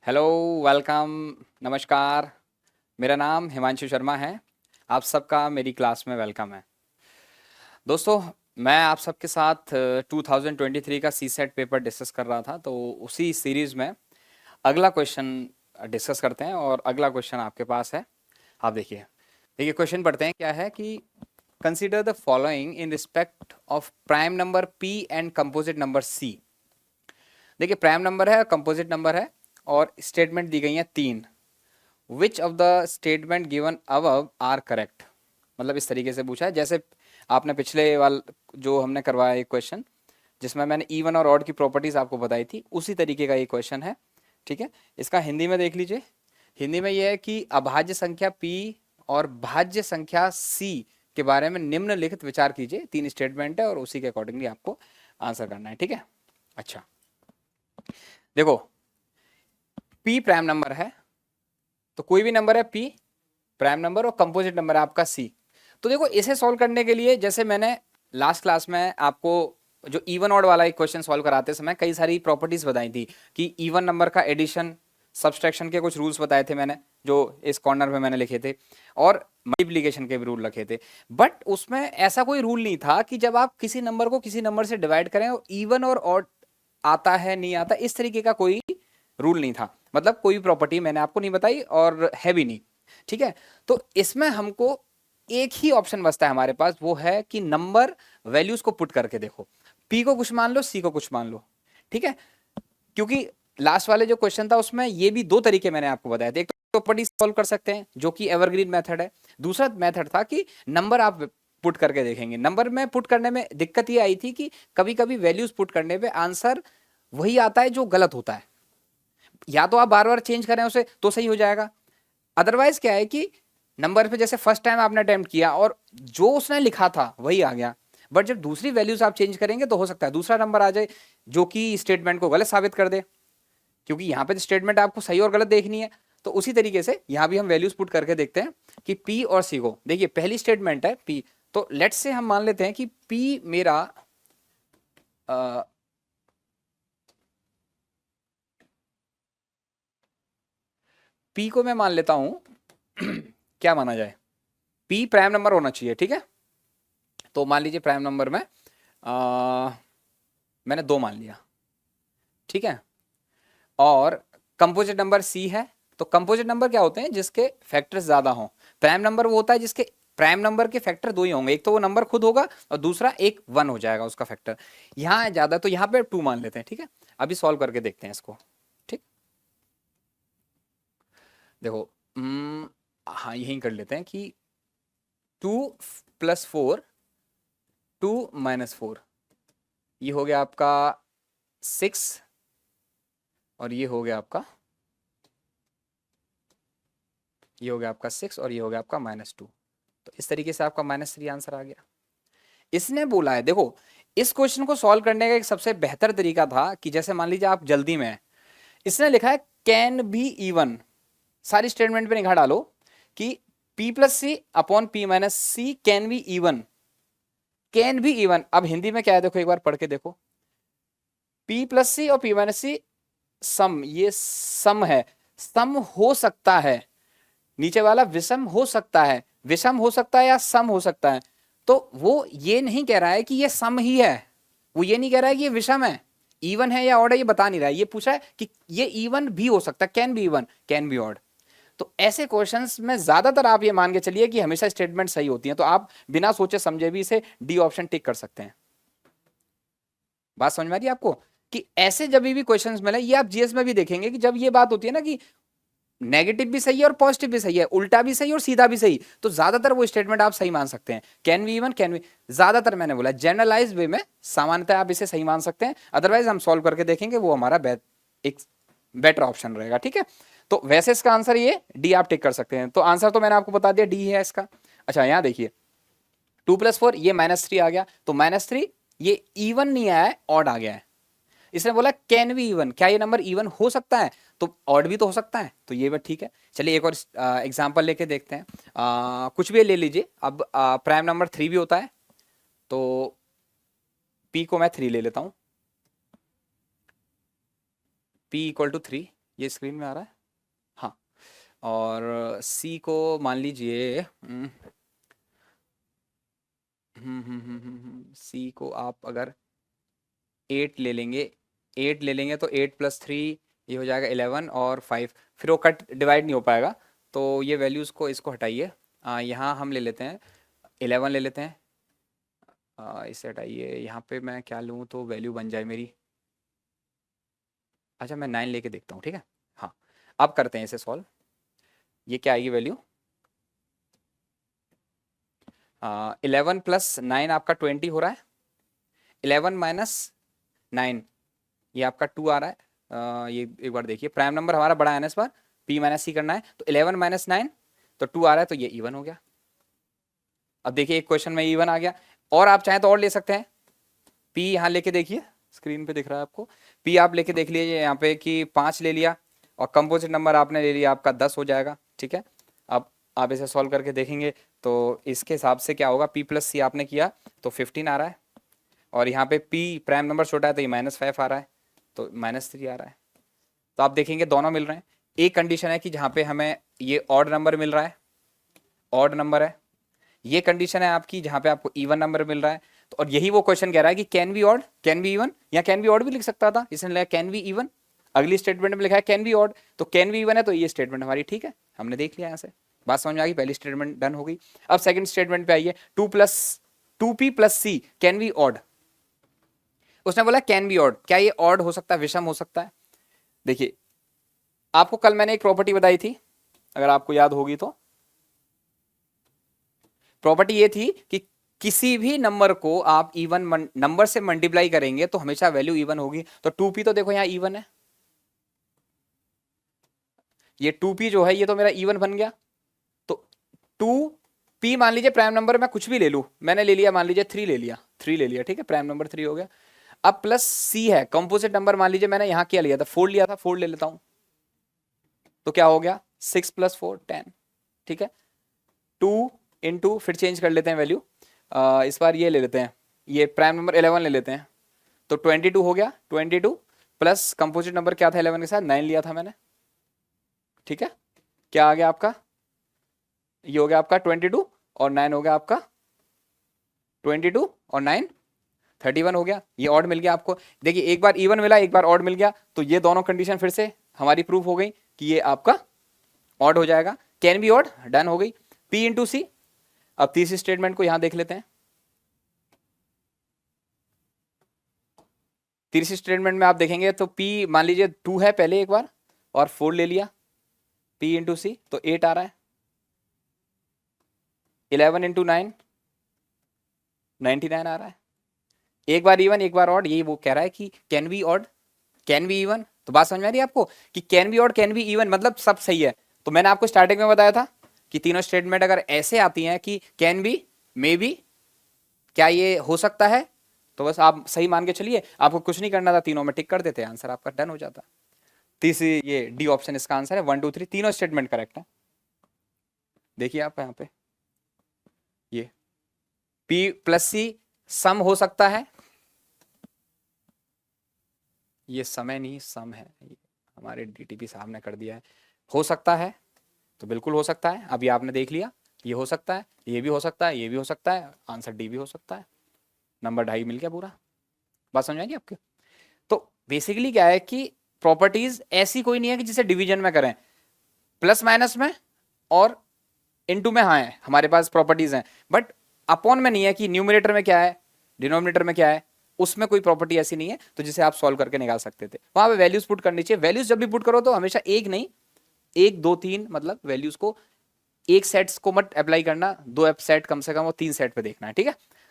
Hello, welcome, नमस्कार। मेरा नाम हिमांशु शर्मा है। आप सबका मेरी क्लास में वेलकम है। दोस्तों, मैं आप सबके साथ 2023 का सी सेट पेपर डिस्कस कर रहा था, तो उसी सीरीज़ में अगला क्वेश्चन डिस्कस करते हैं और अगला क्वेश्चन आपके पास है। आप देखिए देखिए क्वेश्चन पढ़ते हैं। क्या है कि consider the following in respect of prime number P and composite number C. देखिए, प्राइम नंबर है, कंपोजिट नंबर है और स्टेटमेंट दी गई है तीन। Which of the statement given above are correct. मतलब इस तरीके से पूछा है जैसे आपने पिछले वाल जो हमने करवाया एक क्वेश्चन जिसमें मैंने इवन और ऑड की प्रॉपर्टीज आपको बताई थी, उसी तरीके का ये क्वेश्चन है। ठीक है, इसका हिंदी में देख लीजिए। हिंदी में ये है कि अभाज्य संख्या p और भाज्य संख्या c के बारे में निम्नलिखित विचार कीजिए। तीन स्टेटमेंट है और उसी के अकॉर्डिंगली आपको आंसर करना है। ठीक है, अच्छा देखो, p प्राइम नंबर है, तो कोई भी नंबर है p प्राइम नंबर, और कंपोजिट नंबर है आपका c। तो देखो, इसे सॉल्व करने के लिए जैसे मैंने लास्ट क्लास में आपको जो इवन ऑड वाला एक क्वेश्चन सॉल्व कराते समय कई सारी प्रॉपर्टीज बताई थी कि इवन नंबर का एडिशन सब्सट्रैक्शन के कुछ रूल्स बताए थे मैंने, जो इस कॉर्नर में मैंने लिखे थे, और मल्टीप्लिकेशन के भी रूल रखे थे। बट उसमें ऐसा कोई रूल नहीं था कि जब आप किसी नंबर को किसी नंबर से डिवाइड करें इवन और ऑड आता है नहीं आता, इस तरीके का कोई रूल नहीं था। मतलब कोई भी प्रॉपर्टी मैंने आपको नहीं बताई और है भी नहीं। ठीक है, तो इसमें हमको एक ही ऑप्शन बचता है हमारे पास, वो है कि नंबर वैल्यूज को पुट करके देखो। पी को कुछ मान लो, सी को कुछ मान लो। ठीक है, क्योंकि लास्ट वाले जो क्वेश्चन था उसमें ये भी दो तरीके मैंने आपको बताए थे। एक तो प्रॉपर्टी सॉल्व कर सकते हैं जो कि एवरग्रीन मेथड है। दूसरा मेथड था कि नंबर आप पुट करके देखेंगे। नंबर में पुट करने में दिक्कत ये आई थी कि कभी कभी वैल्यूज पुट करने पे आंसर वही आता है जो गलत होता है। या तो आप बार बार चेंज करें उसे तो सही हो जाएगा, अदरवाइज क्या है कि नंबर पे जैसे फर्स्ट टाइम आपने अटेम्प्ट किया और जो उसने लिखा था वही आ गया, बट जब दूसरी वैल्यूज आप चेंज करेंगे तो हो सकता है दूसरा नंबर आ जाए जो कि स्टेटमेंट को गलत साबित कर दे, क्योंकि यहाँ पे स्टेटमेंट आपको सही और गलत देखनी है। तो उसी तरीके से यहाँ भी हम वैल्यूज पुट करके देखते हैं कि पी और सी को। देखिए, पहली स्टेटमेंट है पी, तो लेट्स से हम मान लेते हैं कि पी मेरा पी को मैं मान लेता हूं क्या माना जाए, पी प्राइम नंबर होना चाहिए। ठीक है, तो मान लीजिए प्राइम नंबर में मैंने दो मान लिया। ठीक है, और कंपोजिट नंबर सी है। तो कंपोजिट नंबर क्या होते हैं, जिसके फैक्टर्स ज्यादा हों। प्राइम नंबर वो होता है जिसके प्राइम नंबर के फैक्टर दो ही होंगे, एक तो वो नंबर खुद होगा और दूसरा एक वन हो जाएगा उसका फैक्टर। यहाँ ज्यादा, तो यहाँ पे टू मान लेते हैं। ठीक है, अभी सॉल्व करके देखते हैं इसको। ठीक, देखो, हाँ यही कर लेते हैं कि 2 + 4, 2 - 4, ये हो गया आपका 6, और ये हो गया आपका 6, और ये हो गया आपका -2। तो इस तरीके से आपका -3 आंसर आ गया। इसने बोला है, देखो, इस क्वेश्चन को सॉल्व करने का एक सबसे बेहतर तरीका था कि जैसे मान लीजिए आप जल्दी में हैं, इसने लिखा है कैन बी इवन। सारी स्टेटमेंट पे निगाह डालो कि P+C/P - C can be even. Can be even, अब हिंदी में क्या है देखो, एक बार पढ़ के देखो। P+C और P - C सम, ये सम है। सम हो सकता है, नीचे वाला विषम हो सकता है। विषम हो सकता है या सम हो सकता है। तो वो ये नहीं कह रहा है कि ये सम ही है, वो ये नहीं कह रहा है कि ये विषम है, इवन है या ऑड है, ये बता नहीं रहा है। ये पूछा है कि ये इवन भी हो सकता है, can be even, can be odd. तो ऐसे क्वेश्चंस में ज्यादातर आप ये मान के चलिए कि हमेशा स्टेटमेंट सही होती है, तो आप बिना सोचे समझे भी इसे डी ऑप्शन टिक कर सकते हैं। बात समझ में आ रही है आपको कि ऐसे जब भी क्वेश्चंस मिले, ये आप जीएस में भी देखेंगे कि जब ये बात होती है ना कि नेगेटिव भी सही है और पॉजिटिव भी सही है, उल्टा भी सही और सीधा भी सही, तो ज्यादातर वो स्टेटमेंट आप सही मान सकते हैं। Can be even, can be, ज्यादातर मैंने बोला जनरलाइज वे में सामान्यतः आप इसे सही मान सकते हैं। अदरवाइज हम सॉल्व करके देखेंगे, वो हमारा एक बेटर ऑप्शन रहेगा। ठीक है, तो वैसे इसका आंसर ये डी आप टिक कर सकते हैं। तो आंसर तो मैंने आपको बता दिया, डी है इसका। अच्छा, यहां देखिए 2 + 4, ये -3 आ गया, तो -3 ये इवन नहीं आया है, ऑड आ गया है। इसने बोला कैन बी इवन, क्या ये नंबर इवन हो सकता है, तो ऑड भी तो हो सकता है, तो ये बात ठीक है। चलिए एक और एग्जांपल लेके देखते हैं। कुछ भी ले लीजिए। अब प्राइम नंबर 3 भी होता है, तो पी को मैं 3 ले लेता हूं। P = 3, ये स्क्रीन में आ रहा है? हाँ। और सी को मान लीजिए सी को आप अगर 8 ले लेंगे, 8 ले लेंगे तो 8+3 ये हो जाएगा 11 और 5, फिर वो कट डिवाइड नहीं हो पाएगा। तो ये वैल्यूज़ को इसको हटाइए, यहाँ हम ले लेते हैं 11 ले लेते हैं, इसे हटाइए, यहाँ पे मैं क्या लूँ तो वैल्यू बन जाए मेरी, अच्छा मैं 9 लेके देखता हूँ, ठीक है। हाँ, अब करते हैं इसे सॉल्व। ये क्या आएगी वैल्यू, 11 + 9 आपका 20 हो रहा है, 11 - 9 ये आपका 2 आ रहा है। ये एक बार देखिए, प्राइम नंबर हमारा बड़ा है ना इस बार, p - c करना है, तो 11 - 9 तो 2 आ रहा है, तो ये इवन हो गया। अब देखिए एक क्वेश्चन में इवन आ गया, और आप चाहें तो और ले सकते हैं, p यहाँ लेके देखिए, स्क्रीन पे दिख रहा है आपको, p आप लेके देख लीजिए यहाँ पे कि 5 ले लिया, और कंपोजिट नंबर आपने ले लिया, आपका 10 हो जाएगा, ठीक है। अब आप इसे सॉल्व करके देखेंगे तो इसके हिसाब से क्या होगा, p + c आपने किया तो 15 आ रहा है, और यहाँ पे p प्राइम नंबर छोटा है तो ये -5 आ रहा है, तो -3 आ रहा है। तो आप देखेंगे दोनों मिल रहे हैं। एक कंडीशन है कि जहाँ पे हमें ये ऑड नंबर मिल रहा है, ऑड नंबर है, ये कंडीशन है आपकी जहाँ पे आपको इवन नंबर मिल रहा है। तो और यही वो क्वेश्चन कह रहा है कि can be odd, can be even, या कैन बी ऑड भी लिख सकता था, इसने लिखा कैन बी इवन, अगली स्टेटमेंट में लिखा है कैन बी ऑड, तो कैन बी इवन है, तो ये स्टेटमेंट हमारी ठीक है, हमने देख लिया यहाँ से, बात समझ में आ गई, पहली स्टेटमेंट डन हो गई। अब सेकंड स्टेटमेंट पे आइए, 2p + c can be odd, उसने बोला कैन बी ऑड, क्या ये ऑड हो सकता है, विषम हो सकता है। देखिए आपको कल मैंने एक प्रॉपर्टी बताई थी, अगर आपको याद होगी तो, प्रॉपर्टी ये थी कि किसी भी नंबर को आप इवन नंबर से मल्टीप्लाई करेंगे तो हमेशा वैल्यू इवन होगी। तो 2p तो देखो यहां इवन है, ये 2p जो है ये तो मेरा इवन बन गया। तो 2p मान लीजिए प्राइम नंबर मैं कुछ भी ले लूं, मैंने ले लिया मान लीजिए 3 ले लिया, 3 ले लिया, ठीक है, प्राइम नंबर 3 हो गया। अब प्लस c है, कंपोजिट नंबर मान लीजिए मैंने यहां क्या लिया था, 4 लिया था, 4 ले लेता हूं, तो क्या हो गया 6 + 4 10, ठीक है। 2 × फिर चेंज कर लेते हैं वैल्यू, इस बार ये ले लेते हैं, ये प्राइम नंबर 11 ले लेते हैं, तो 22 हो गया, 22 प्लस कंपोजिट नंबर क्या था 11 के साथ, 9 लिया था मैंने, ठीक है। क्या आ गया आपका, ये हो गया आपका 22 और 9 हो गया आपका 22 और 9 31 हो गया, ये ऑड मिल गया आपको। देखिए एक बार इवन मिला, एक बार ऑड मिल गया, तो ये दोनों कंडीशन फिर से हमारी प्रूफ हो गई कि ये आपका ऑड हो जाएगा, कैन बी ऑड, डन हो गई। p × c, अब तीसरी स्टेटमेंट को यहां देख लेते हैं। तीसरी स्टेटमेंट में आप देखेंगे तो p मान लीजिए 2 है पहले एक बार, और 4 ले लिया, p × c तो 8 आ रहा है, 11 × 9 99 आ रहा है, एक बार इवन एक बार ऑड, यही वो कह रहा है कि can be odd, can be even. तो बात समझ में आ रही है आपको कि can be odd, can be even, मतलब सब सही है। तो मैंने आपको स्टार्टिंग में बताया था कि तीनों स्टेटमेंट अगर ऐसे आती हैं कि कैन बी, मे बी, क्या ये हो सकता है, तो बस आप सही मान के चलिए, आपको कुछ नहीं करना था, तीनों में टिक कर देते, आंसर आपका डन हो जाता। तीसरी ये डी ऑप्शन इसका आंसर है, 1 2 3 तीनों स्टेटमेंट करेक्ट है। देखिए आप यहाँ पे ये p + c सम हो सकता है, ये समय नहीं सम है, ये हमारे डीटीपी साहब ने कर दिया है, हो सकता है, तो बिल्कुल हो सकता है। अभी आपने देख लिया, ये हो सकता है, ये भी हो सकता है, ये भी हो सकता है, आंसर डी भी हो सकता है, नंबर 2.5 मिल गया पूरा। बात समझ आएगी आपके। तो बेसिकली क्या है कि प्रॉपर्टीज ऐसी कोई नहीं है कि जिसे डिवीजन में करें, प्लस माइनस में और इनटू में हाँ है हमारे पास प्रॉपर्टीज हैं, बट अपॉन में नहीं है कि न्यूमरेटर में क्या है, डिनोमिनेटर में क्या है, उसमें कोई प्रॉपर्टी ऐसी नहीं है तो जिसे आप सॉल्व करके निकाल सकते थे। वहां पे वैल्यूज पुट करनी चाहिए, वैल्यूज जब भी पुट करो तो हमेशा एक नहीं, 1 2 3 मतलब वैल्यूज को एक सेट्स को मत अप्लाई करना, 2 सेट कम से कम वो 3 सेट पे देखना है, ठीक है।